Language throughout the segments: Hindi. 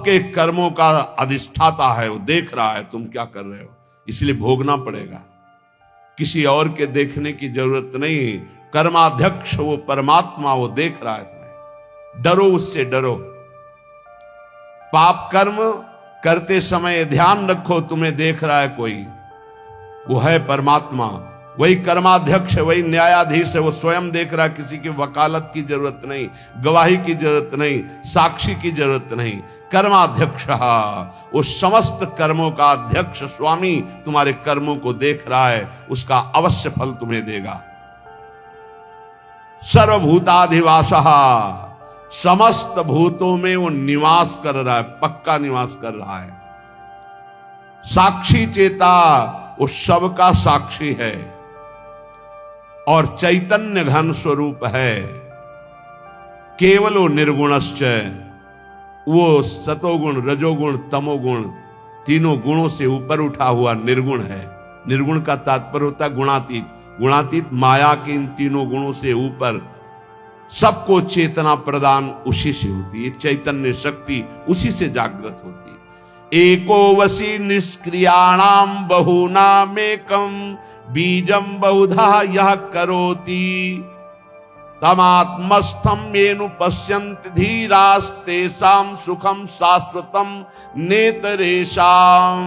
सबके कर्मों का अधिष्ठाता है, वो देख रहा है तुम क्या कर रहे हो, इसलिए भोगना पड़ेगा। किसी और के देखने की जरूरत नहीं, कर्माध्यक्ष वो परमात्मा, वो देख रहा है तुम्हें। डरो उससे, डरो। पाप कर्म करते समय ध्यान रखो, तुम्हें देख रहा है कोई, वो है परमात्मा, वही कर्माध्यक्ष है, वही न्यायाधीश है, वो स्वयं देख रहा है। किसी की वकालत की जरूरत नहीं, गवाही की जरूरत नहीं, साक्षी की जरूरत नहीं। कर्माध्यक्ष, वो समस्त कर्मों का अध्यक्ष स्वामी तुम्हारे कर्मों को देख रहा है, उसका अवश्य फल तुम्हें देगा। सर्वभूताधिवासः, समस्त भूतों में वो निवास कर रहा है, पक्का निवास कर रहा है। साक्षी चेता, वो सबका साक्षी है और चैतन्य घन स्वरूप है। केवलो निर्गुणश्च, वो सतोगुण, रजोगुण, तमोगुण तीनों गुणों से ऊपर उठा हुआ निर्गुण है। निर्गुण का तात्पर्य होता है गुणातीत। गुणातीत माया के इन तीनों गुणों से ऊपर, सबको चेतना प्रदान उसी से होती है। चैतन्य शक्ति उसी से जागृत होती है। एको वसी निष्क्रियाणाम बहुनामेकम बीजम बहुधा यह करोति तमात्मस्थम येनु पश्यन्ति धीरास्तेषां सुखम शाश्वतम नेतरेषाम।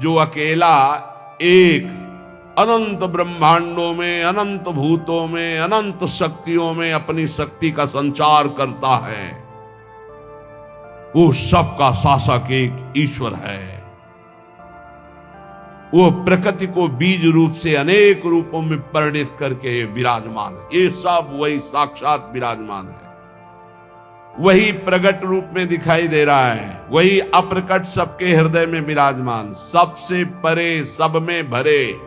जो अकेला एक अनंत ब्रह्मांडों में, अनंत भूतों में, अनंत शक्तियों में अपनी शक्ति का संचार करता है, वो सबका शासक एक ईश्वर है। वो प्रकृति को बीज रूप से अनेक रूपों में परिणित करके विराजमान है। ये सब वही साक्षात विराजमान है, वही प्रकट रूप में दिखाई दे रहा है, वही अप्रकट सबके हृदय में विराजमान, सबसे परे, सब में भरे,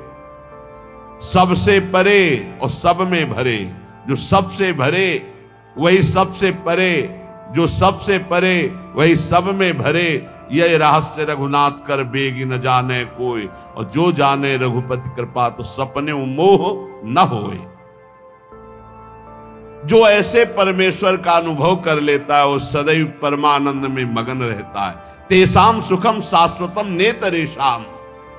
सबसे परे और सब में भरे। जो सबसे भरे वही सबसे परे, जो सबसे परे वही सब में भरे। यह रहस्य रघुनाथ कर बेगी न जाने कोई, और जो जाने रघुपति कृपा तो सपने मोह न होए। जो ऐसे परमेश्वर का अनुभव कर लेता है वो सदैव परमानंद में मगन रहता है। तेसाम सुखम शाश्वतम नेतरेषाम,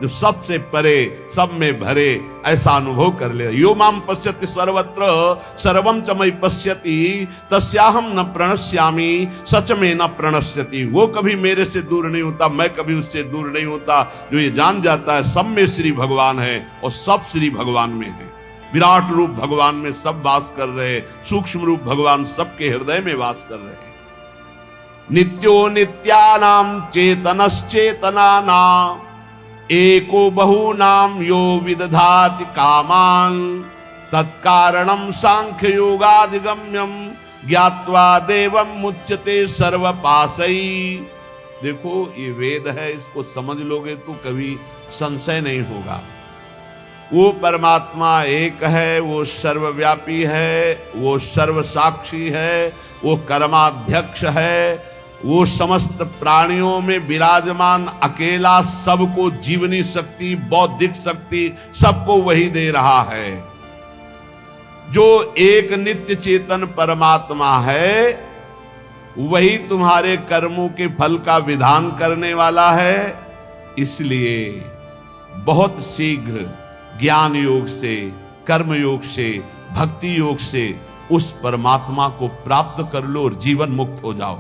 जो सबसे परे, सब में भरे, ऐसा अनुभव कर ले। यो माम पश्यति सर्वत्र सर्वम च मयि पश्यति तस्याहम न प्रणश्यामि सच में न प्रणश्यति। वो कभी मेरे से दूर नहीं होता, मैं कभी उससे दूर नहीं होता। जो ये जान जाता है सब में श्री भगवान है और सब श्री भगवान में है। विराट रूप भगवान में सब वास कर रहे, सूक्ष्म रूप भगवान सबके हृदय में वास कर रहे हैं। नित्यो नित्यानाम चेतनश्चेतनानाम एको बहुनाम यो विदधाति कामान तत्कारणम सांख्य योगाधिगम्यम ज्ञात्वा देवम मुच्यते सर्वपासई। देखो ये वेद है, इसको समझ लोगे तो कभी संशय नहीं होगा। वो परमात्मा एक है, वो सर्वव्यापी है, वो सर्वसाक्षी है, वो कर्माध्यक्ष है, वो समस्त प्राणियों में विराजमान अकेला, सबको जीवनी शक्ति, बौद्धिक शक्ति सबको वही दे रहा है। जो एक नित्य चेतन परमात्मा है वही तुम्हारे कर्मों के फल का विधान करने वाला है। इसलिए बहुत शीघ्र ज्ञान योग से, कर्म योग से, भक्ति योग से उस परमात्मा को प्राप्त कर लो और जीवन मुक्त हो जाओ।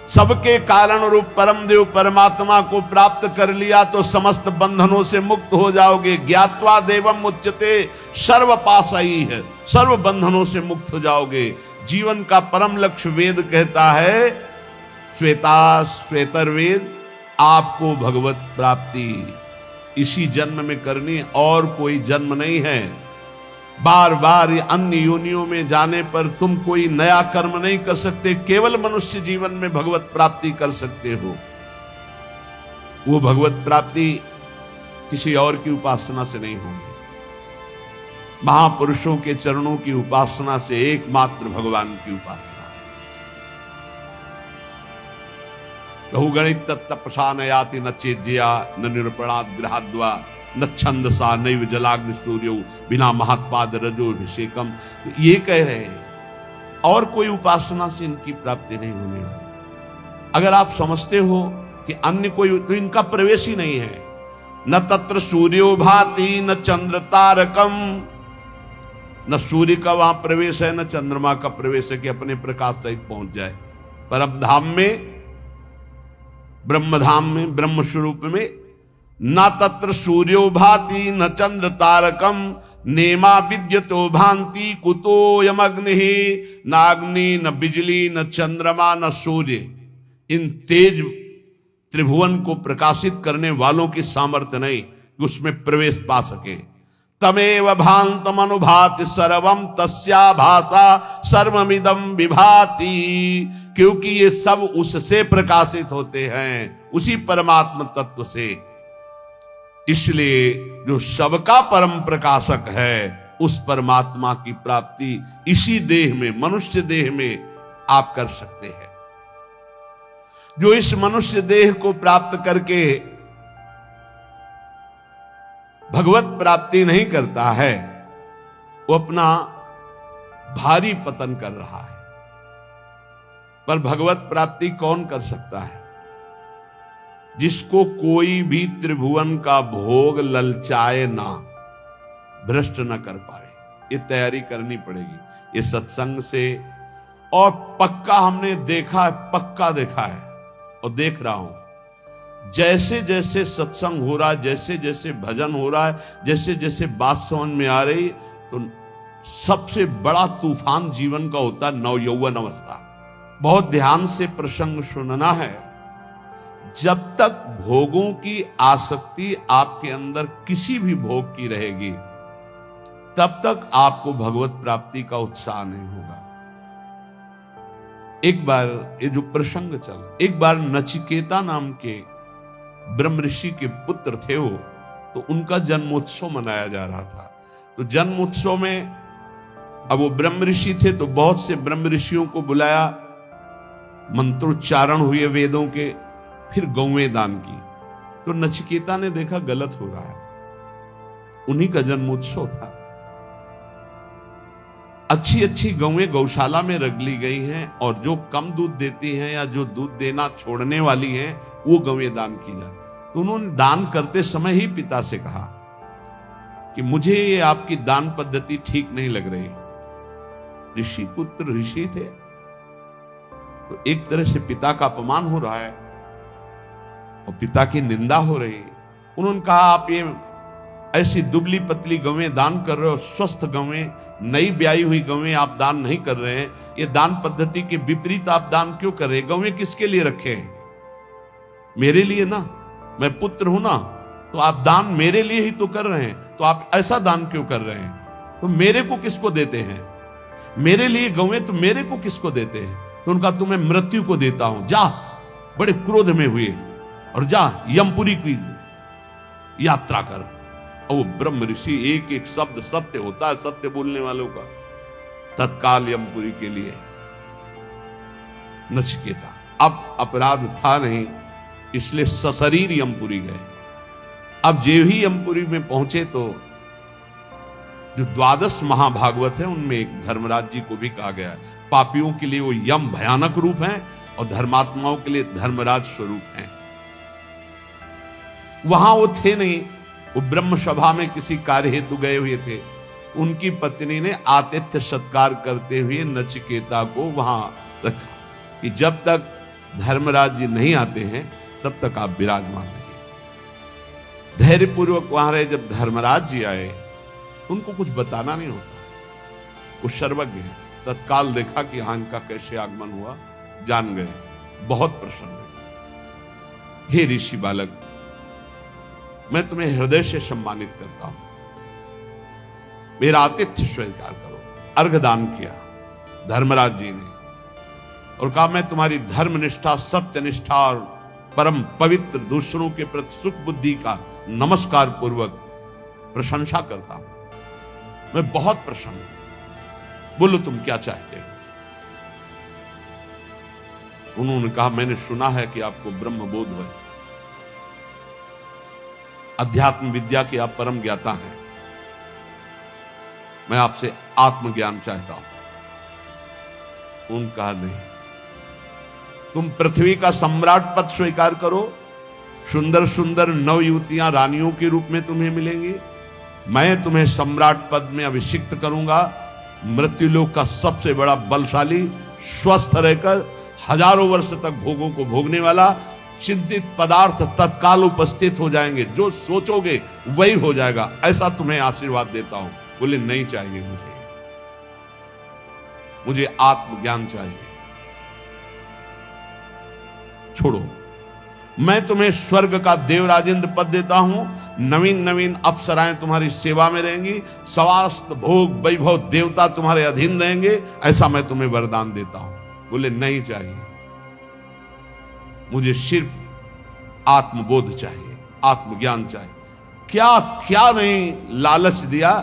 सबके कारण रूप परम देव परमात्मा को प्राप्त कर लिया तो समस्त बंधनों से मुक्त हो जाओगे। ज्ञात्वा देवम मुच्यते सर्वपासई है, सर्व बंधनों से मुक्त हो जाओगे। जीवन का परम लक्ष्य वेद कहता है, श्वेता श्वेतर वेद, आपको भगवत प्राप्ति इसी जन्म में करनी, और कोई जन्म नहीं है। बार बार अन्य योनियों में जाने पर तुम कोई नया कर्म नहीं कर सकते, केवल मनुष्य जीवन में भगवत प्राप्ति कर सकते हो। वो भगवत प्राप्ति किसी और की उपासना से नहीं होगी, महापुरुषों के चरणों की उपासना से एकमात्र भगवान की उपासना। बहुगणित तत्तपसा न याति न चेज्या न निरूपणात् गृहाद्वा न छंदसा नैव जलाग्नि सूर्यो बिना महत्पाद रजोभिषेकम। ये कह रहे हैं और कोई उपासना से इनकी प्राप्ति नहीं होने वाली। अगर आप समझते हो कि अन्य कोई, तो इनका प्रवेश ही नहीं है। न तत्र सूर्यो भाति न चंद्र तारकम, न सूर्य का वहां प्रवेश है न चंद्रमा का प्रवेश है कि अपने प्रकाश सहित पहुंच जाए परम धाम में, ब्रह्मधाम में, ब्रह्म स्वरूप में। न तत्र सूर्यो भाति न चंद्र तारकम नेमा विद्यतो भांति कुतोयम अग्नि, न अग्नि न बिजली न चंद्रमा न सूर्य, इन तेज त्रिभुवन को प्रकाशित करने वालों की सामर्थ्य नहीं कि उसमें प्रवेश पा सके। तमेव भांतम अनुभाति सर्वम तस्या भाषा सर्वमिदं विभाति, क्योंकि ये सब उससे प्रकाशित होते हैं, उसी परमात्म तत्व से। इसलिए जो सबका परम प्रकाशक है, उस परमात्मा की प्राप्ति इसी देह में, मनुष्य देह में आप कर सकते हैं। जो इस मनुष्य देह को प्राप्त करके भगवत प्राप्ति नहीं करता है, वो अपना भारी पतन कर रहा है। पर भगवत प्राप्ति कौन कर सकता है? जिसको कोई भी त्रिभुवन का भोग ललचाए ना, भ्रष्ट ना कर पाए। ये तैयारी करनी पड़ेगी ये सत्संग से। और पक्का हमने देखा है, पक्का देखा है और देख रहा हूं, जैसे जैसे सत्संग हो रहा है, जैसे जैसे भजन हो रहा है, जैसे जैसे बात समझ में आ रही, तो सबसे बड़ा तूफान जीवन का होता है नवयौवन अवस्था। बहुत ध्यान से प्रसंग सुनना है। जब तक भोगों की आसक्ति आपके अंदर किसी भी भोग की रहेगी, तब तक आपको भगवत प्राप्ति का उत्साह नहीं होगा। एक बार ये जो प्रसंग चल, एक बार नचिकेता नाम के ब्रह्म ऋषि के पुत्र थे वो, तो उनका जन्मोत्सव मनाया जा रहा था। तो जन्मोत्सव में अब वो ब्रह्म ऋषि थे, तो बहुत से ब्रह्म ऋषियों को बुलाया, मंत्रोच्चारण हुए वेदों के, फिर गौएं दान की। तो नचिकेता ने देखा गलत हो रहा है, उन्हीं का जन्मोत्सव था। अच्छी अच्छी गौएं गौशाला में रख ली गई हैं, और जो कम दूध देती हैं या जो दूध देना छोड़ने वाली हैं, वो गौएं दान की जाए। तो उन्होंने दान करते समय ही पिता से कहा कि मुझे ये आपकी दान पद्धति ठीक नहीं लग रही। ऋषि पुत्र ऋषि थे, तो एक तरह से पिता का अपमान हो रहा है और पिता की निंदा हो रही है। उन्होंने कहा आप ये ऐसी दुबली पतली गौएं दान कर रहे हो, स्वस्थ गौएं, नई ब्याई हुई गौएं आप दान नहीं कर रहे हैं। ये दान पद्धति के विपरीत आप दान क्यों कर रहे हैं? गौएं किसके लिए रखे हैं? मेरे लिए ना, मैं पुत्र हूं ना, तो आप दान मेरे लिए ही तो कर रहे हैं, तो आप ऐसा दान क्यों कर रहे हैं? तो मेरे को किसको देते हैं? मेरे लिए गौएं तो मेरे को किसको देते हैं? तो उनका तुम्हें मृत्यु को देता हूं, जा। बड़े क्रोध में हुए और जा यमपुरी की यात्रा कर। और वो ब्रह्म ऋषि, एक एक शब्द सत्य होता है सत्य बोलने वालों का, तत्काल यमपुरी के लिए नचिकेता। अब अपराध था नहीं, इसलिए सशरीर यमपुरी गए। अब जो ही यमपुरी में पहुंचे, तो जो 12 महाभागवत है उनमें एक धर्मराज जी को भी कहा गया है। पापियों के लिए वो यम भयानक रूप है और धर्मात्माओं के लिए धर्मराज स्वरूप है। वहां वो थे नहीं, वो ब्रह्म सभा में किसी कार्य हेतु गए हुए थे। उनकी पत्नी ने आतिथ्य सत्कार करते हुए नचिकेता को वहां रखा कि जब तक धर्मराज जी नहीं आते हैं तब तक आप विराजमान रहिए। धैर्यपूर्वक वहां रहे। जब धर्मराज जी आए, उनको कुछ बताना नहीं होता, वो सर्वज्ञ है। तत्काल देखा कि हाँ इनका कैसे आगमन हुआ, जान गए, बहुत प्रसन्न है। हे ऋषि बालक, मैं तुम्हें हृदय से सम्मानित करता हूं, मेरा आतिथ्य स्वीकार करो। अर्घदान किया धर्मराज जी ने और कहा मैं तुम्हारी धर्मनिष्ठा, सत्यनिष्ठा और परम पवित्र दूसरों के प्रति सुख बुद्धि का नमस्कार पूर्वक प्रशंसा करता हूं। मैं बहुत प्रसन्न हूं, बोलो तुम क्या चाहते हो? उन्होंने कहा मैंने सुना है कि आपको ब्रह्म बोध है, अध्यात्म विद्या के आप परम ज्ञाता हैं। मैं आपसे आत्मज्ञान चाहता हूं। उन्होंने कहा नहीं, तुम पृथ्वी का सम्राट पद स्वीकार करो, सुंदर सुंदर नव युवतियां रानियों के रूप में तुम्हें मिलेंगी, मैं तुम्हें सम्राट पद में अभिषिक्त करूंगा। मृत्युलोक का सबसे बड़ा बलशाली, स्वस्थ रहकर हजारों वर्ष तक भोगों को भोगने वाला चिंतित पदार्थ तत्काल उपस्थित हो जाएंगे, जो सोचोगे वही हो जाएगा, ऐसा तुम्हें आशीर्वाद देता हूं। बोले नहीं चाहिए, मुझे आत्मज्ञान चाहिए, छोड़ो। मैं तुम्हें स्वर्ग का देवराजेंद्र पद देता हूं, नवीन नवीन अप्सराएं तुम्हारी सेवा में रहेंगी, स्वास्थ्य भोग वैभव देवता तुम्हारे अधीन रहेंगे, ऐसा मैं तुम्हें वरदान देता हूं। बोले नहीं चाहिए, मुझे सिर्फ आत्मबोध चाहिए, आत्मज्ञान चाहिए। क्या क्या नहीं लालच दिया,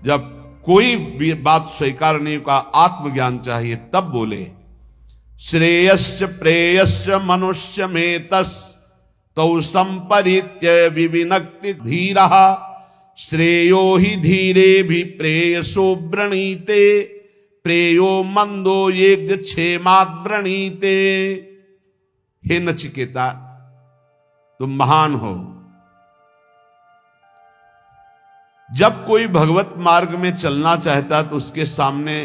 जब कोई भी बात स्वीकार नहीं का, आत्मज्ञान चाहिए, तब बोले श्रेयश्च प्रेयश्च मनुष्य में तस् तौ संपरित्य विविनक्ति धीरः श्रेयो ही धीरे भी प्रेयसो वृणीते प्रेयो मंदो ये क्षेमात् वृणीते। हे नचिकेता, तुम महान हो। जब कोई भगवत मार्ग में चलना चाहता है तो उसके सामने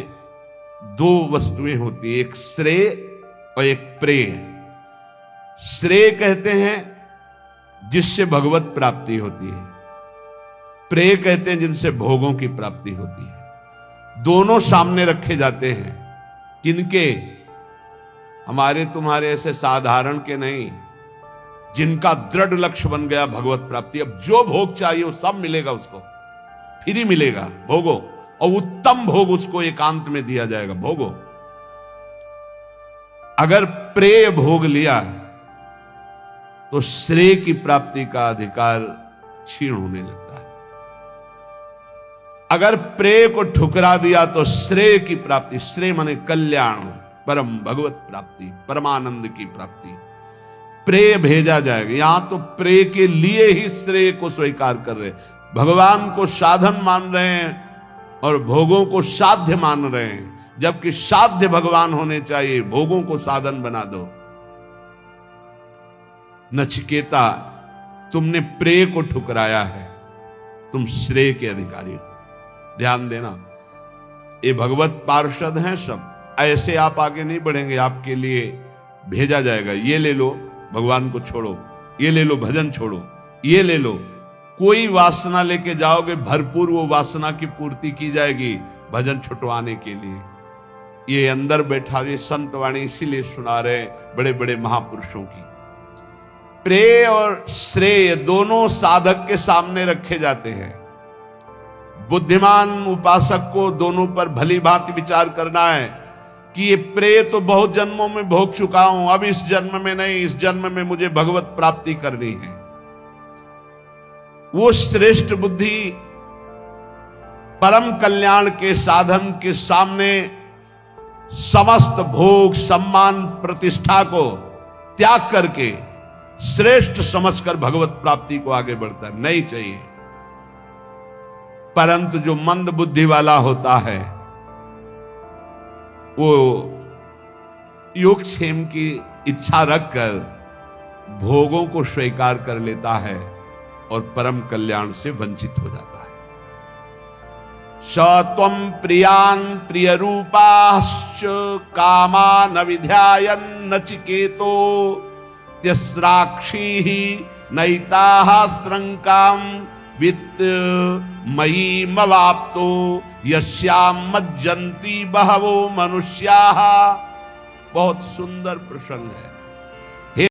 दो वस्तुएं होती है, एक श्रेय और एक प्रेय। श्रेय कहते हैं जिससे भगवत प्राप्ति होती है, प्रेय कहते हैं जिनसे भोगों की प्राप्ति होती है। दोनों सामने रखे जाते हैं। किनके? हमारे तुम्हारे ऐसे साधारण के नहीं, जिनका दृढ़ लक्ष्य बन गया भगवत प्राप्ति। अब जो भोग चाहिए वो सब मिलेगा उसको, फ्री मिलेगा, भोगो, और उत्तम भोग उसको एकांत में दिया जाएगा, भोगो। अगर प्रेय भोग लिया तो श्रेय की प्राप्ति का अधिकार क्षीण होने लगता है। अगर प्रेय को ठुकरा दिया तो श्रेय की प्राप्ति, श्रेय माने कल्याण, परम भगवत प्राप्ति, परमानंद की प्राप्ति, प्रेय भेजा जाएगा। यहां तो प्रेय के लिए ही श्रेय को स्वीकार कर रहे, भगवान को साधन मान रहे हैं और भोगों को साध्य मान रहे हैं, जबकि साध्य भगवान होने चाहिए, भोगों को साधन बना दो। नचिकेता, तुमने प्रेय को ठुकराया है, तुम श्रेय के अधिकारी हो। ध्यान देना, ये भगवत पार्षद हैं सब, ऐसे आप आगे नहीं बढ़ेंगे, आपके लिए भेजा जाएगा। ये ले लो, भगवान को छोड़ो, ये ले लो, भजन छोड़ो, ये ले लो। कोई वासना लेके जाओगे, भरपूर वो वासना की पूर्ति की जाएगी भजन छुटवाने के लिए। ये अंदर बैठा ये संत वाणी इसीलिए सुना रहे बड़े बड़े महापुरुषों की। प्रेय और श्रेय दोनों साधक के सामने रखे जाते हैं। बुद्धिमान उपासक को दोनों पर भली भांति विचार करना है कि ये प्रेय तो बहुत जन्मों में भोग चुका हूं, अब इस जन्म में नहीं, इस जन्म में मुझे भगवत प्राप्ति करनी है। वो श्रेष्ठ बुद्धि परम कल्याण के साधन के सामने समस्त भोग, सम्मान, प्रतिष्ठा को त्याग करके श्रेष्ठ समझकर भगवत प्राप्ति को आगे बढ़ता नहीं चाहिए। परंतु जो मंद बुद्धि वाला होता है वो योगक्षेम की इच्छा रखकर भोगों को स्वीकार कर लेता है और परम कल्याण से वंचित हो जाता है। त्वं प्रियान् प्रिय रूपाश्च कामान विध्यायन् नचिकेतो तिस्राक्षी नैताः स्रंकां वित्त मयी मवाप्तो यस्यां मज्जन्ति बहवो मनुष्याः। बहुत सुंदर प्रसंग है।